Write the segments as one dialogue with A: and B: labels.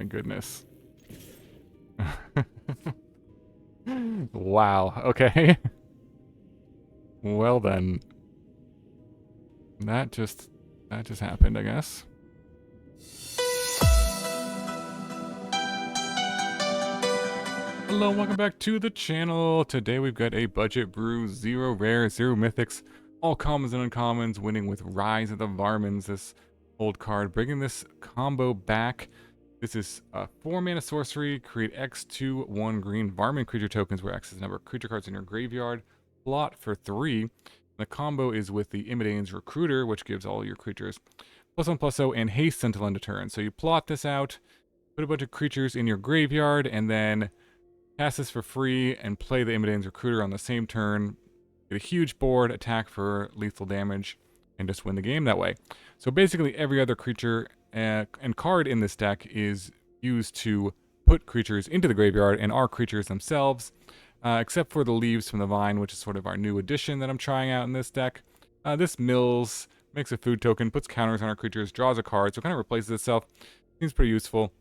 A: my goodness. Wow, okay. Well then. That just happened, I guess. Hello, welcome back to the channel. Today we've got a budget brew, 0 rares, 0 mythics, all commons and uncommons, winning with Rise of the Varmints, this old card, bringing this combo back. This is a 4-mana sorcery, create X2, 1 green Varmint creature tokens, where X is the number of creature cards in your graveyard, plot for 3. The combo is with the Imodane's Recruiter, which gives all your creatures +1/+0 and haste until end of turn. So you plot this out, put a bunch of creatures in your graveyard, and then cast this for free and play the Imodane's Recruiter on the same turn. Get a huge board, attack for lethal damage, and just win the game that way. So basically every other creature and card in this deck is used to put creatures into the graveyard and are creatures themselves, except for the Leaves from the Vine, which is sort of our new addition that I'm trying out in this deck. This mills, makes a food token, puts counters on our creatures, draws a card, so it kind of replaces itself. Seems pretty useful.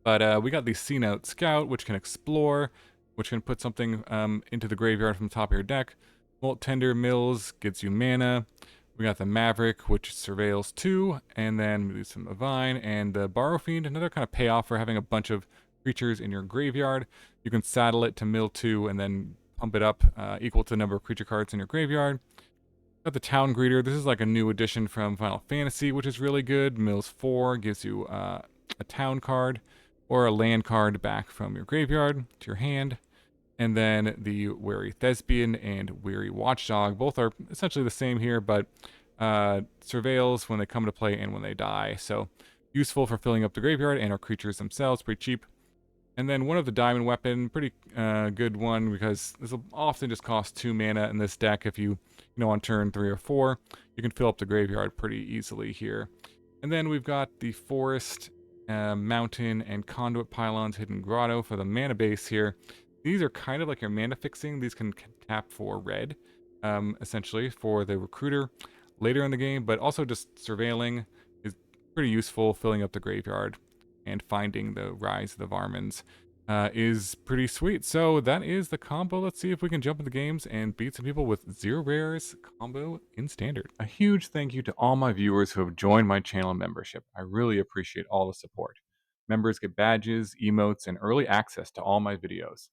A: But we got the Cenote Scout, which can explore, which can put something into the graveyard from the top of your deck. Molt Tender mills, gets you mana. We got the Maverick, which surveils 2, and then we do some Vine, and the Burrowfiend, another kind of payoff for having a bunch of creatures in your graveyard. You can saddle it to mill 2 and then pump it up equal to the number of creature cards in your graveyard. Got the Town Greeter. This is like a new addition from Final Fantasy, which is really good. Mills 4, gives you a town card or a land card back from your graveyard to your hand. And then the Wary Thespian and Wary Watchdog, both are essentially the same here, but surveils when they come to play and when they die. So useful for filling up the graveyard and our creatures themselves, pretty cheap. And then one of the Diamond Weapon, pretty good one, because this will often just cost 2 mana in this deck. If you know, on turn 3 or 4, you can fill up the graveyard pretty easily here. And then we've got the Forest, Mountain, and Conduit Pylons, Hidden Grotto for the mana base here. These are kind of like your mana fixing. These can tap for red, essentially, for the Recruiter later in the game, but also just surveilling is pretty useful. Filling up the graveyard and finding the Rise of the Varmints is pretty sweet. So that is the combo. Let's see if we can jump into games and beat some people with 0 rares combo in Standard. A huge thank you to all my viewers who have joined my channel membership. I really appreciate all the support. Members get badges, emotes, and early access to all my videos.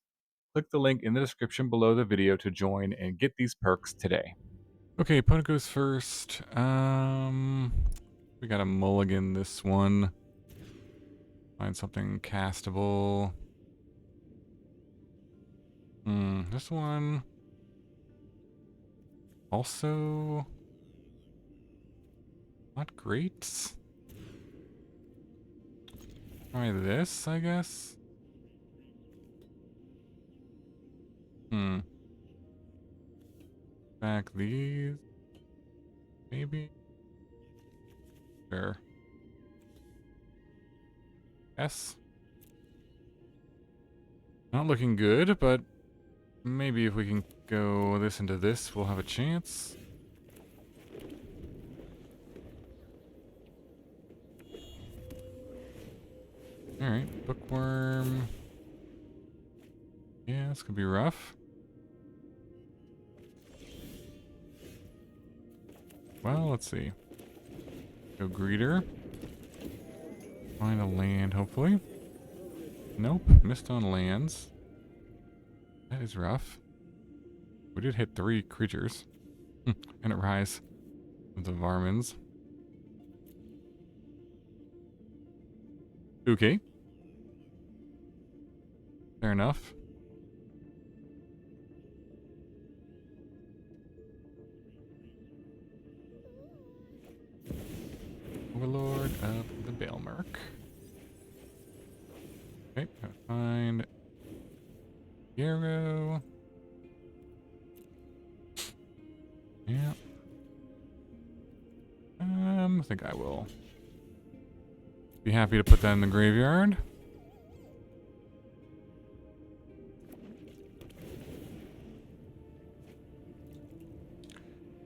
A: Click the link in the description below the video to join and get these perks today. Okay, opponent goes first. We got a mulligan this one. Find something castable. This one. Also not great. Try this, I guess. Back these. Maybe. Sure. Yes. Not looking good, but maybe if we can go this into this, we'll have a chance. Alright, Bookworm. Yeah, this could be rough. Well, let's see. Go Greeter. Find a land, hopefully. Nope, missed on lands. That is rough. We did hit 3 creatures. And a Rise of the Varmints. Okay. Fair enough. Overlord of the Bailmerk. Okay, gotta find Yarrow. Yeah. I think I will be happy to put that in the graveyard.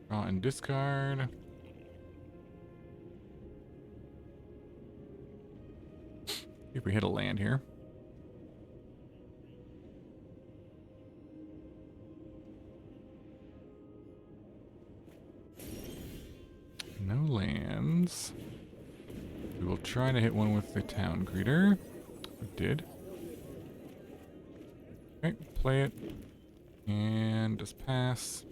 A: Draw and discard. if we hit a land here. No lands. We will try to hit one with the town greeter. We did. Okay, play it. And just pass.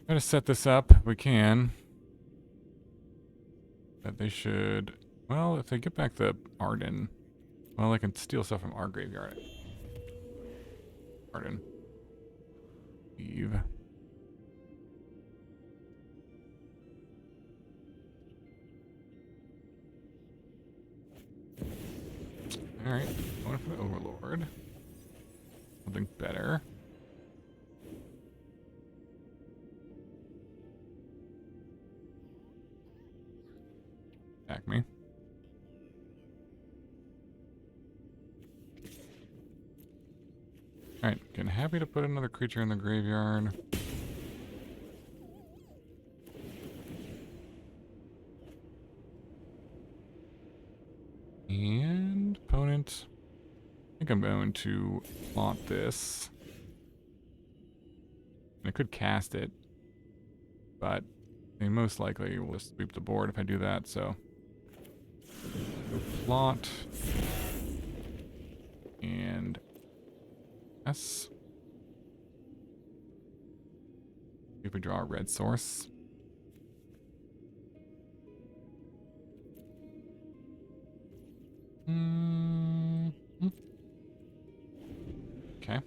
A: Try to set this up if we can. That they should... Well, if they get back the Arden... Well, they can steal stuff from our graveyard. Arden. Leave. Alright, going for the Overlord. Something better. Attack me. Alright, getting happy to put another creature in the graveyard. And opponent. I think I'm going to plot this. I could cast it, but they most likely will just sweep the board if I do that, so. Plot. And yes. See if we draw a red source. Okay.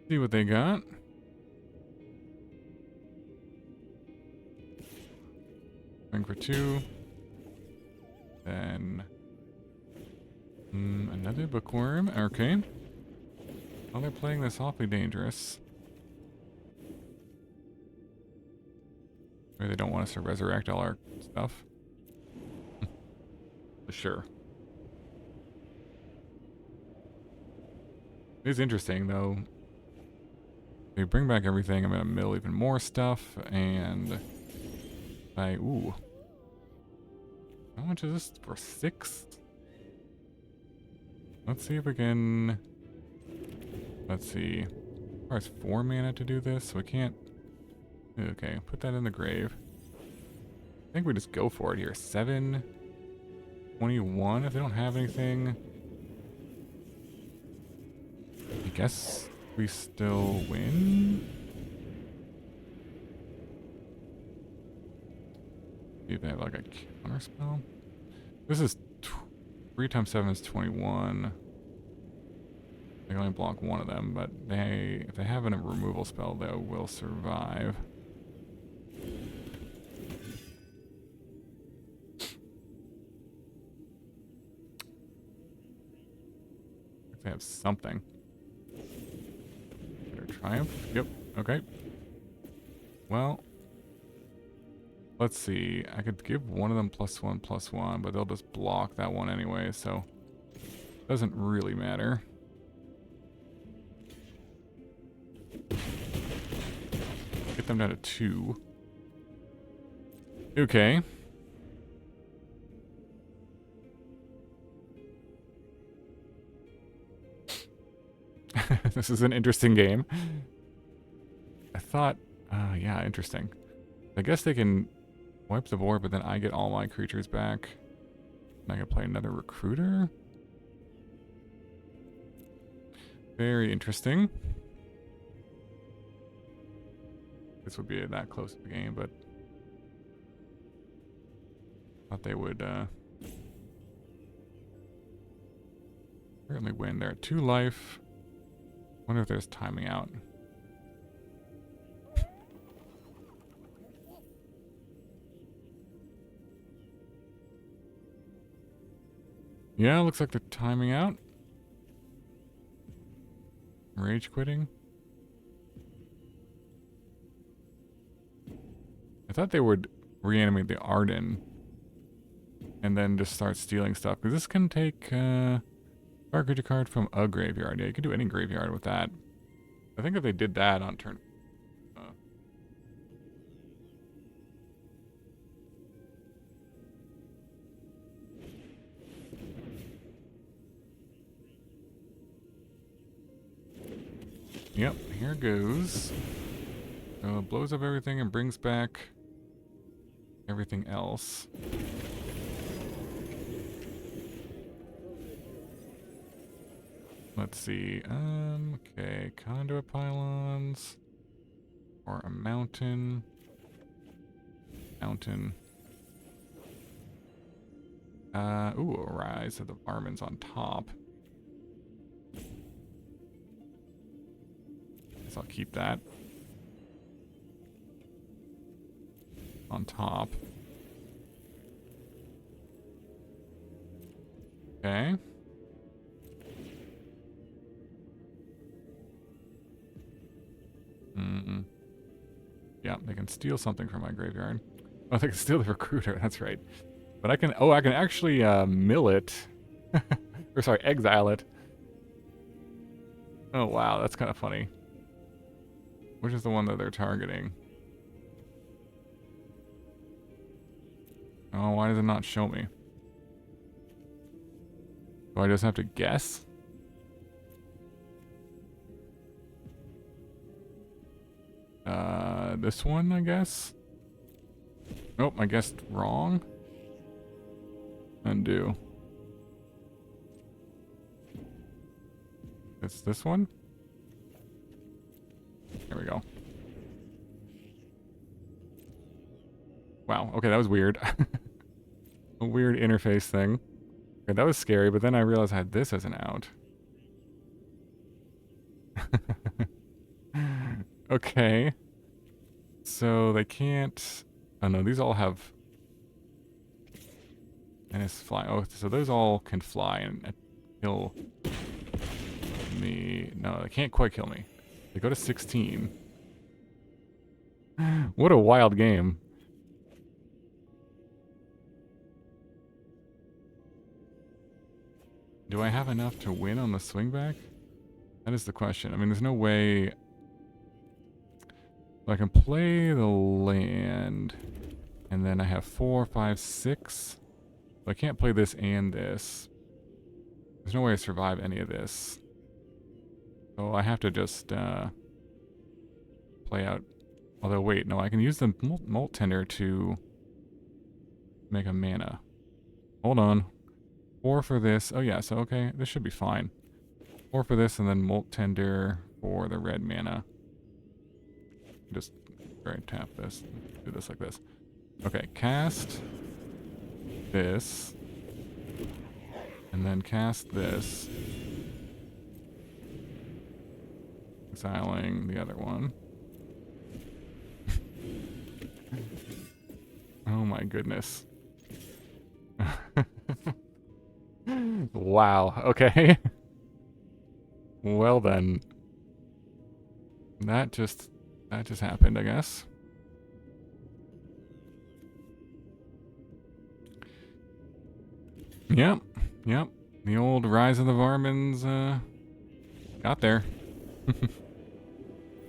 A: See what they got. Going for 2. Then another bookworm. Okay. Well, they're playing this awfully dangerous. Maybe they don't want us to resurrect all our stuff. Sure. It is interesting, though. They bring back everything. I'm gonna mill even more stuff, and ooh. How much is this for 6? Let's see if we can. Let's see. Requires 4 mana to do this, so we can't. Okay, put that in the grave. I think we just go for it here. 7, 21. If they don't have anything, I guess we still win. See if they have like a counter spell. This is 3 times 7 is 21. They can only block one of them, but if they have a removal spell, they will survive. If they have something. Triumph? Yep. Okay. Well, let's see. I could give one of them +1/+1, but they'll just block that one anyway, so it doesn't really matter. Get them down to 2. Okay. This is an interesting game. I thought, yeah, interesting. I guess they can wipe the board, but then I get all my creatures back. And I can play another recruiter. Very interesting. This would be that close to the game, but thought they would certainly win. They're at 2 life. Wonder if there's timing out. Yeah, looks like they're timing out. Rage quitting. I thought they would reanimate the Arden. and then just start stealing stuff. Because this can take a creature card from a graveyard. Yeah, you can do any graveyard with that. I think if they did that on turn... Yep, here goes. So it blows up everything and brings back everything else. Let's see. Okay, Conduit Pylons. Or a mountain. Mountain. Ooh, a Rise of the Varmints on top. Guess I'll keep that. On top. Okay. Yeah, they can steal something from my graveyard. Oh, they can steal the recruiter, that's right. But I can, oh, I can actually mill it. Or sorry, exile it. Oh, wow, that's kind of funny. Which is the one that they're targeting? Oh, why does it not show me? Do I just have to guess? This one, I guess? Nope, I guessed wrong. Undo. It's this one? There we go. Wow, okay, that was weird. A weird interface thing. Okay, that was scary, but then I realized I had this as an out. Okay. So they can't... Oh no, these all have... And it's flying. Oh, so those all can fly and kill me. No, they can't quite kill me. They go to 16. What a wild game. Do I have enough to win on the swing back? That is the question. I mean, there's no way... I can play the land, and then I have 4, 5, 6. But I can't play this and this. There's no way I survive any of this. So I have to just play out. Although, wait, no, I can use the Molt Tender to make a mana. Hold on. 4 for this. Oh, yeah, so okay, this should be fine. 4 for this, and then Molt Tender for the red mana. Just tap this. Do this like this. Okay, cast this. And then cast this. Exiling the other one. Oh my goodness. Wow, okay. Well then. That just happened, I guess. Yep. The old Rise of the Varmints got there.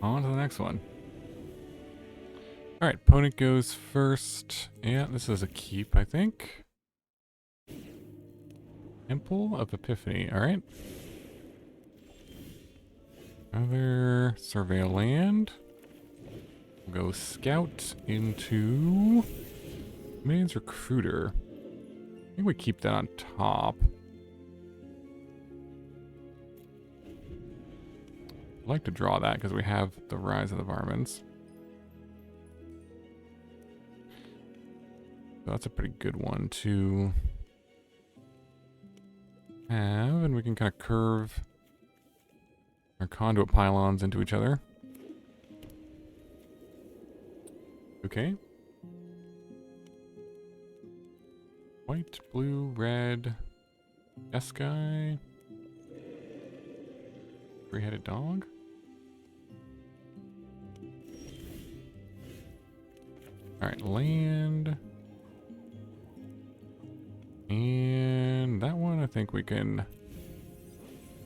A: On to the next one. Alright, opponent goes first. Yeah, this is a keep, I think. Temple of Epiphany, alright. Another surveil land. We'll go scout into Maid's Recruiter. I think we keep that on top. I'd like to draw that because we have the Rise of the Varmints. So that's a pretty good one to have, and we can kind of curve our Conduit Pylons into each other. Okay. White, blue, red, Jeskai, three-headed dog. Alright, land. And that one I think we can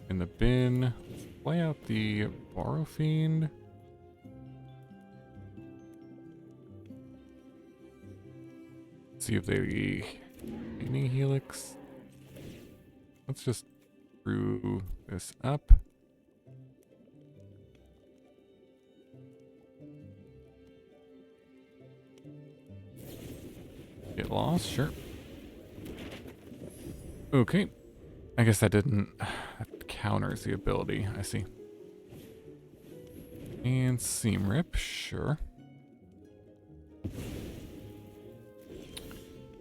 A: in the bin. Let's play out the Burrowfiend. See if they any helix. Let's just screw this up. Get lost, sure. Okay. I guess that didn't. That counters the ability. I see. And seam rip, sure.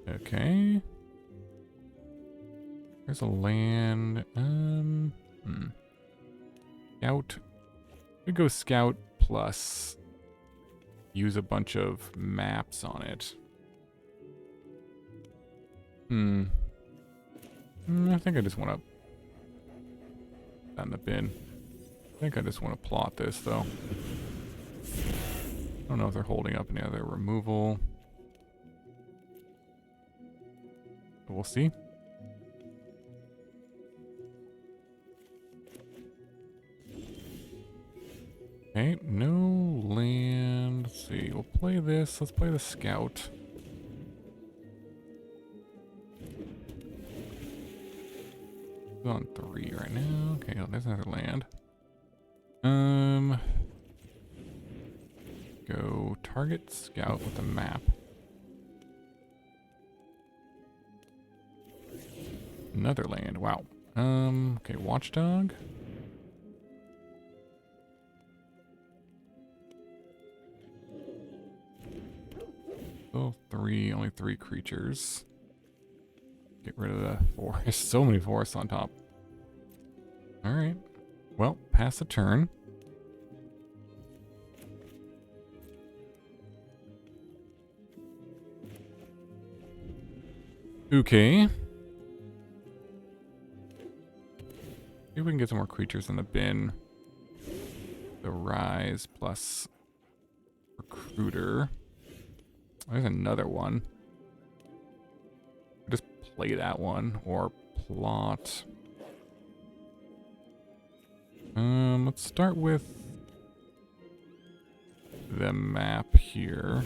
A: Okay. There's a land. Scout. We go scout plus use a bunch of maps on it. I think I just want to put in the bin. I think I just want to plot this though. I don't know if they're holding up any other removal. But we'll see. Okay, no land. Let's see. We'll play this. Let's play the scout. We're on 3 right now. Okay, oh, there's another land. Go target scout with a map. Another land. Wow. Okay, Watchdog. Still only 3 creatures. Get rid of the forest. So many forests on top. Alright. Well, pass the turn. Okay. See if we can get some more creatures in the bin. The Rise plus Recruiter. There's another one. Just play that one or plot. Let's start with the map here.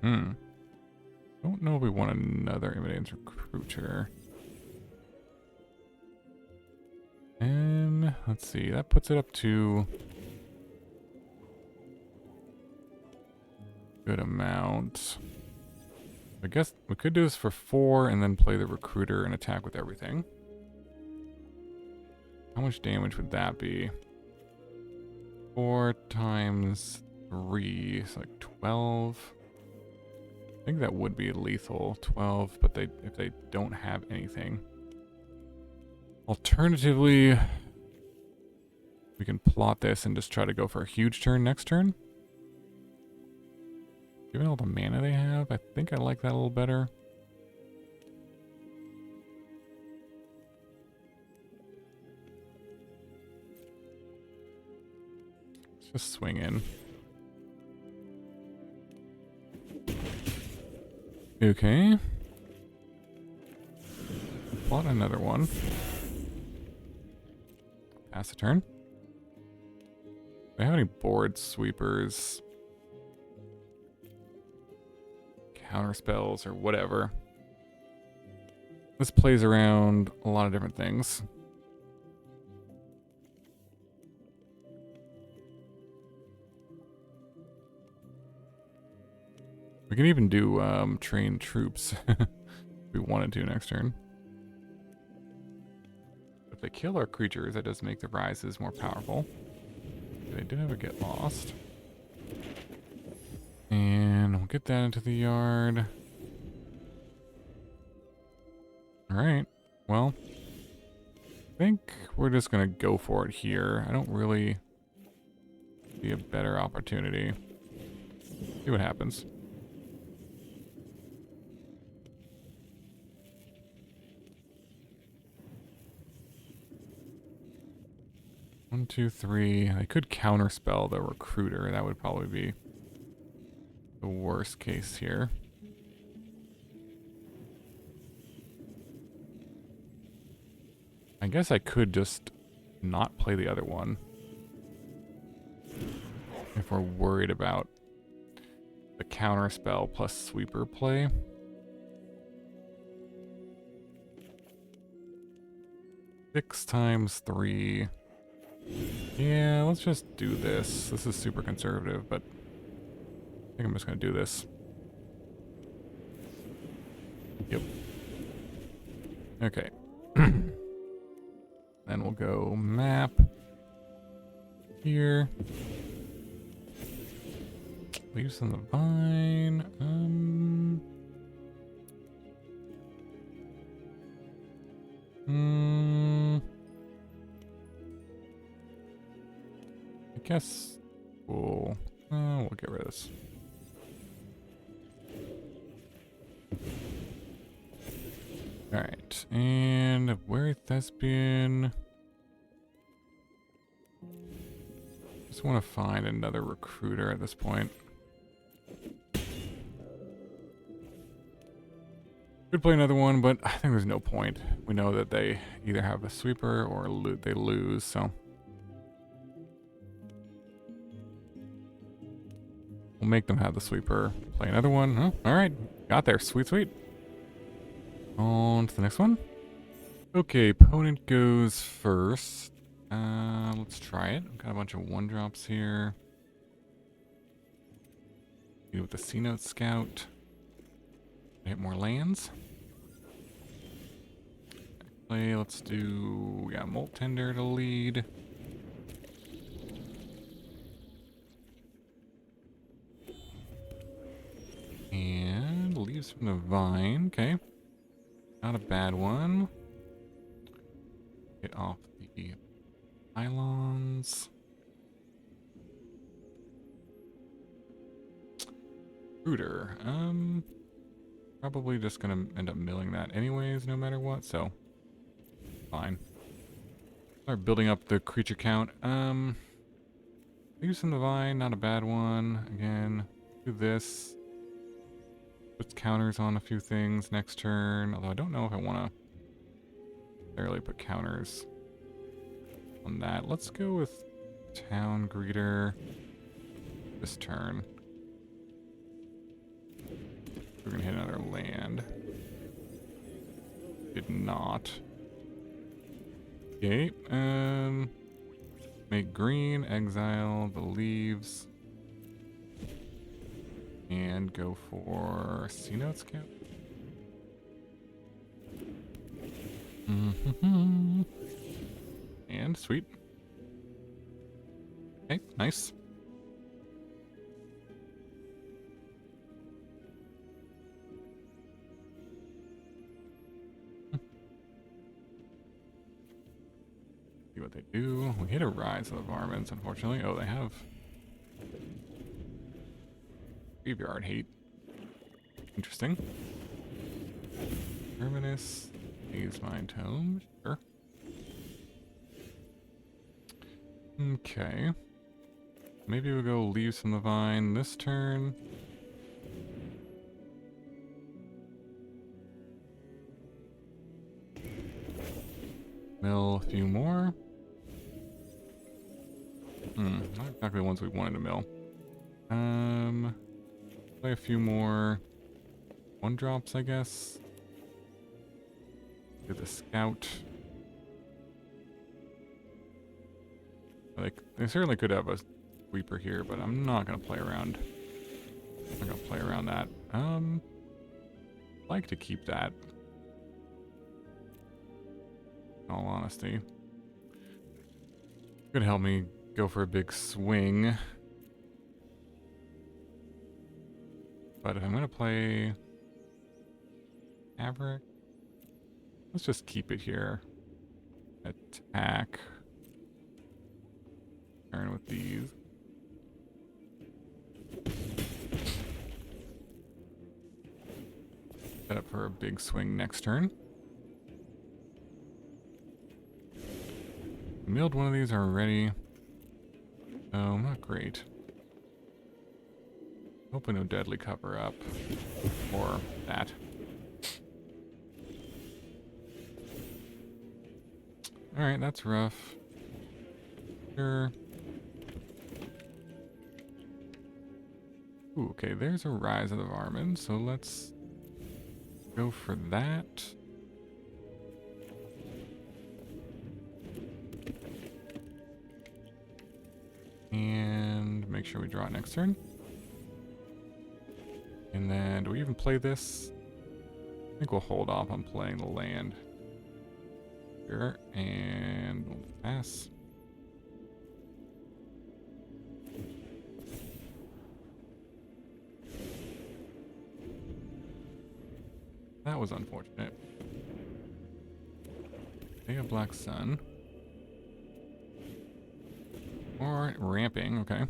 A: Don't know if we want another Imodane's Recruiter. And let's see, that puts it up to good amount. I guess we could do this for 4 and then play the Recruiter and attack with everything. How much damage would that be? 4 times 3, so like 12. I think that would be lethal, 12, but if they don't have anything. Alternatively, we can plot this and just try to go for a huge turn next turn. Given all the mana they have, I think I like that a little better. Let's just swing in. Okay. Plot another one. Pass a turn. Do I have any board sweepers? Counter spells or whatever. This plays around a lot of different things. We can even do train troops if we wanted to next turn. If they kill our creatures, that does make the rises more powerful. They do have a get lost. And we'll get that into the yard. Alright, well, I think we're just gonna go for it here. I don't really see a better opportunity. See what happens. One, two, three. I could counterspell the Recruiter. That would probably be the worst case here. I guess I could just not play the other one if we're worried about the counter spell plus sweeper play. Six times 3. Yeah, let's just do this. This is super conservative, but I think I'm just gonna do this. Yep. Okay. Then we'll go map here. Leaves on the vine. I guess we'll get rid of this. Alright, and Wary Thespian. Just want to find another recruiter at this point. Could play another one, but I think there's no point. We know that they either have a sweeper or they lose, so. We'll make them have the sweeper. Play another one. Huh? Alright, got there. Sweet, sweet. On to the next one. Okay, opponent goes first. Let's try it. Got a bunch of 1-drops here. With the Cenote Scout. Hit more lands. Play, let's do, we got Molt Tender to lead. And Leaves from the Vine, okay. Not a bad one. Get off the pylons. Recruiter, probably just gonna end up milling that anyways, no matter what, so fine. Start building up the creature count. Leaves in the Vine, not a bad one. Again, do this. Puts counters on a few things next turn, although I don't know if I want to necessarily put counters on that. Let's go with Town Greeter this turn. We're gonna hit another land. Did not. Okay, make green, exile the leaves, and go for Cenote Scout. And sweet. Okay, nice. See what they do. We hit a rise of the Varmints, unfortunately. Oh, they have graveyard hate. Interesting. Terminus. Use Mind Tome. Sure. Okay. Maybe we'll go Leaves from the Vine this turn. Mill a few more. Not exactly the ones we wanted to mill. Play a few more 1-drops, I guess. Do the Scout. Like, they certainly could have a sweeper here, but I'm not gonna play around. I'm not gonna play around that. Like to keep that. In all honesty. Could help me go for a big swing. But if I'm gonna play Maverick, let's just keep it here. Attack. Turn with these. Set up for a big swing next turn. Milled one of these already. Oh, not great. Hoping no deadly cover up. Or that. Alright, that's rough. Sure. Ooh, okay, there's a Rise of the Varmints, so let's go for that. And make sure we draw it next turn. And then, do we even play this? I think we'll hold off on playing the land. Sure, and we'll pass. That was unfortunate. They have Black Sun. Or ramping, okay.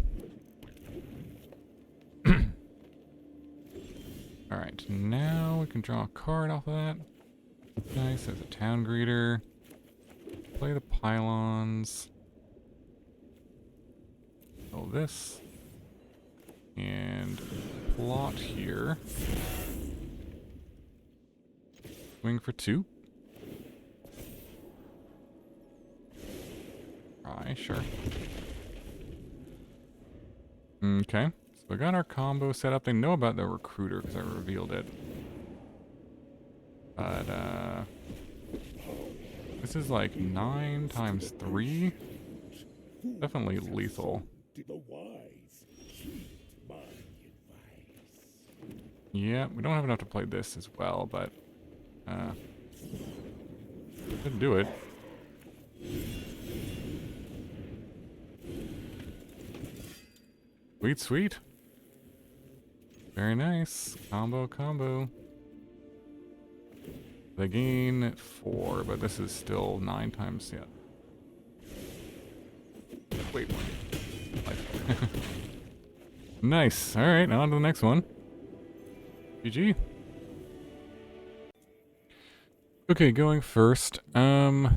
A: Alright, now we can draw a card off of that. Nice, as a town greeter. Play the pylons. Kill this. And plot here. Swing for 2. Alright, sure. Okay, so we got our combo set up. They know about the recruiter because I revealed it. But, this is like 9 times 3. Definitely lethal. Yeah, we don't have enough to play this as well, but, couldn't do it. Sweet, sweet. Very nice. Combo. They gain 4, but this is still 9 times, yeah. Wait, life. Nice. Alright, on to the next one. GG. Okay, going first.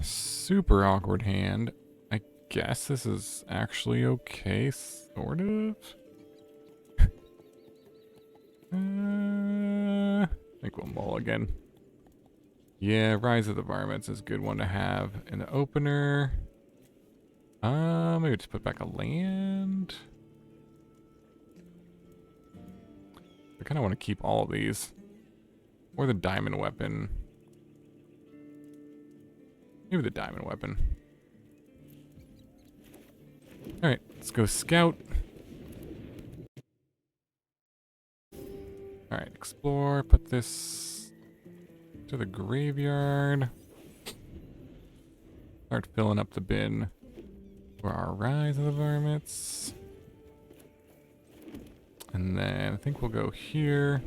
A: Super awkward hand. I guess this is actually okay, sort of. I think we'll mulligan. Yeah, Rise of the Varmints is a good one to have in the opener. Maybe just put back a land. I kind of want to keep all of these. Or the diamond weapon. Maybe the diamond weapon. Alright, let's go scout. Alright, explore. Put this to the graveyard. Start filling up the bin for our Rise of the Varmints. And then I think we'll go here.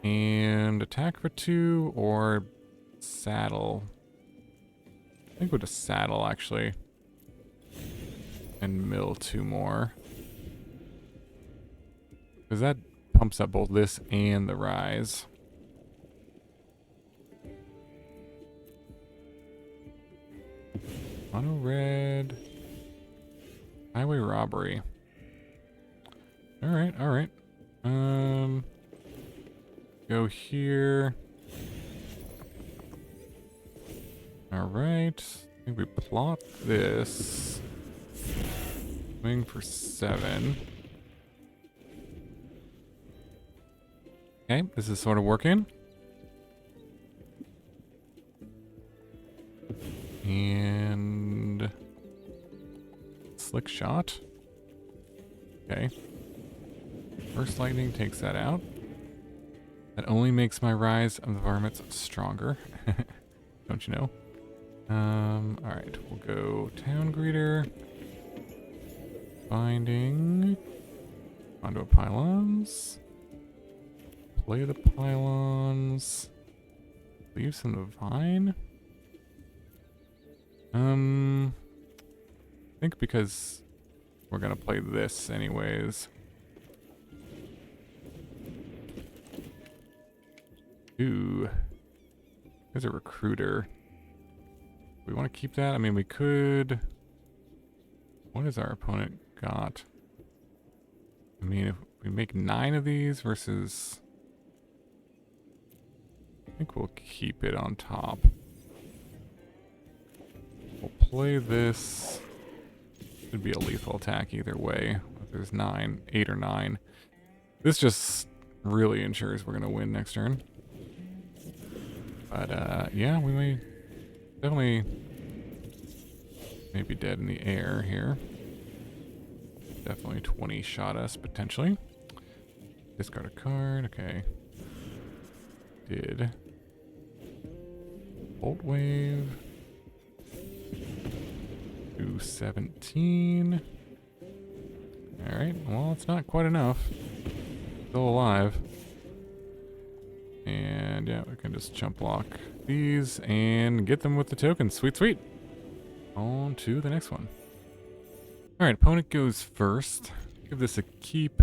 A: And attack for 2 or saddle. I think we'll just saddle actually. And mill 2 more. Because that pumps up both this and the Rise. Mono red. Highway robbery. Alright, alright. Go here. Alright. I think we plot this. Swing for 7. Okay, this is sort of working. And slick shot. Okay. First lightning takes that out. That only makes my Rise of the Varmints stronger. Don't you know? Alright, we'll go town greeter. Binding. Conduit Pylons. Play the pylons. Leave some divine. I think because we're gonna play this anyways. Ooh. There's a recruiter. We want to keep that? I mean, we could... What has our opponent got? I mean, if We make 9 of these versus... I think we'll keep it on top. We'll play this. Should be a lethal attack either way. If there's 9, 8 or 9. This just really ensures we're going to win next turn. But, yeah, we may definitely be dead in the air here. Definitely 20 shot us, potentially. Discard a card, okay. Did. Bolt Wave. Do 17. Alright, well, it's not quite enough. Still alive. And yeah, we can just jump block these and get them with the token. Sweet, sweet. On to the next one. Alright, opponent goes first. Give this a keep.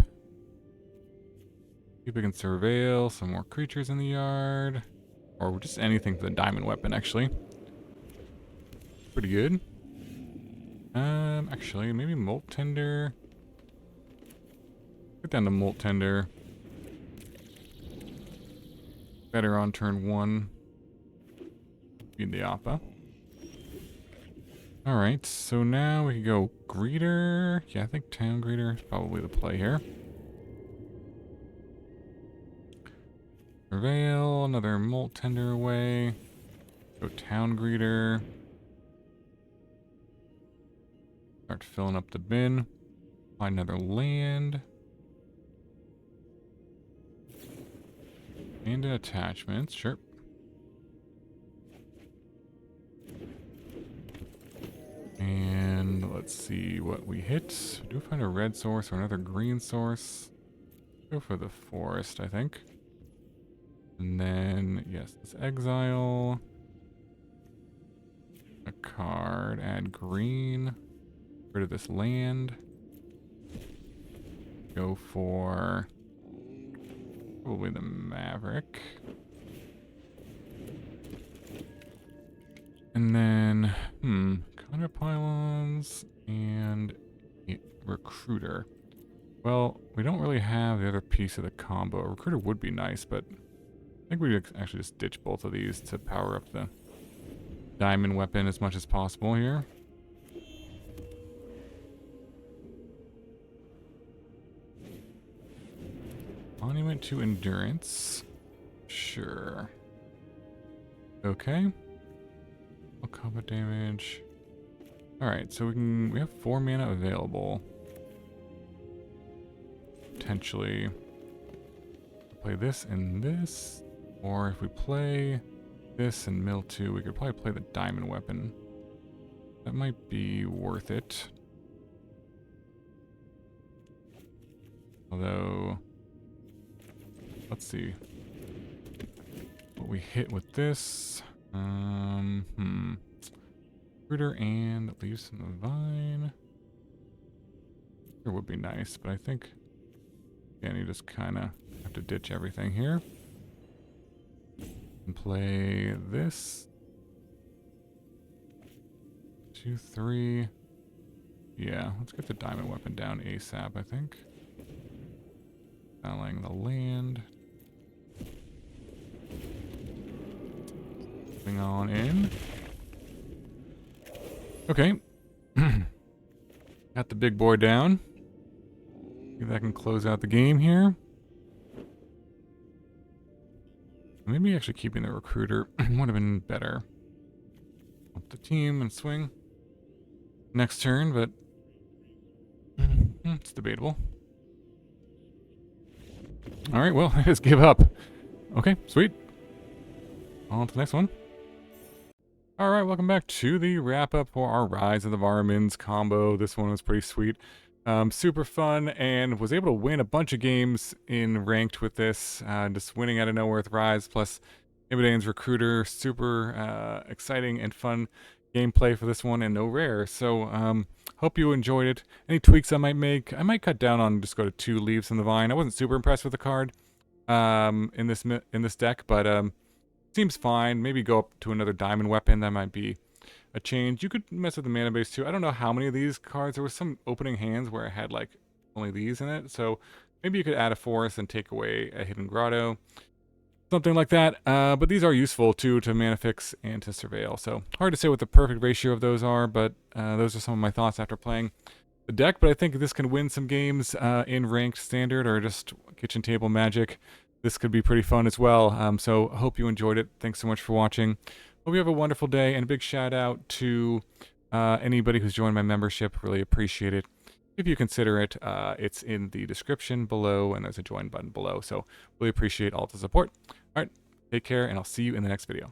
A: See if we can surveil some more creatures in the yard. Or just anything for the diamond weapon, actually. Pretty good. Actually, maybe Molt Tender. Get down to Molt Tender. Better on turn 1. Beat the Appa. Alright, so now we can go Greeter. Yeah, I think Town Greeter is probably the play here. Surveil, another Molt Tender away. Go Town Greeter. Start filling up the bin. Find another land. And an attachment, sure. And let's see what we hit. Do we find a red source or another green source? Go for the forest, I think. And then, yes, let's exile a card, add green, rid of this land. Go for probably the Maverick. And then, Conduit Pylons and Recruiter. Well, we don't really have the other piece of the combo. Recruiter would be nice, but I think we actually just ditch both of these to power up the diamond weapon as much as possible here. Monument to Endurance. Sure. Okay. All combat damage. Alright, so we have 4 mana available. Potentially play this and this. Or if we play this and mill 2, we could probably play the diamond weapon. That might be worth it. Although, let's see what we hit with this. Fruiter and Leaves in the Vine. It would be nice, but I think, again, you just kind of have to ditch everything here. And play this. 2, 3. Yeah, let's get the diamond weapon down ASAP, I think. Selling the land. Moving on in. Okay. Got the big boy down. See if I can close out the game here. Maybe actually keeping the recruiter would have been better. Up the team and swing. Next turn, but it's debatable. Alright, well, I just give up. Okay, sweet. On to the next one. Alright, welcome back to the wrap-up for our Rise of the Varmints combo. This one was pretty sweet. Super fun, and was able to win a bunch of games in ranked with this. Just winning out of nowhere with Rise, plus Imodane's Recruiter. Super exciting and fun gameplay for this one, and no rare. So, hope you enjoyed it. Any tweaks I might make? I might cut down on just go to 2 Leaves in the Vine. I wasn't super impressed with the card in this deck, but seems fine. Maybe go up to another diamond weapon. That might be a change. You could mess with the mana base too. I don't know how many of these cards. There was some opening hands where I had like only these in it, so Maybe you could add a forest and take away a Hidden Grotto. Something like that. But these are useful too to mana fix and to surveil. So hard to say what the perfect ratio of those are, but those are some of my thoughts after playing the deck. But I think this can win some games in ranked standard or just kitchen table magic. This could be pretty fun as well. So I hope you enjoyed it. Thanks so much for watching. Hope you have a wonderful day, and a big shout out to anybody who's joined my membership. Really appreciate it. If you consider it, it's in the description below, and there's a join button below. So really appreciate all the support. All right, take care, and I'll see you in the next video.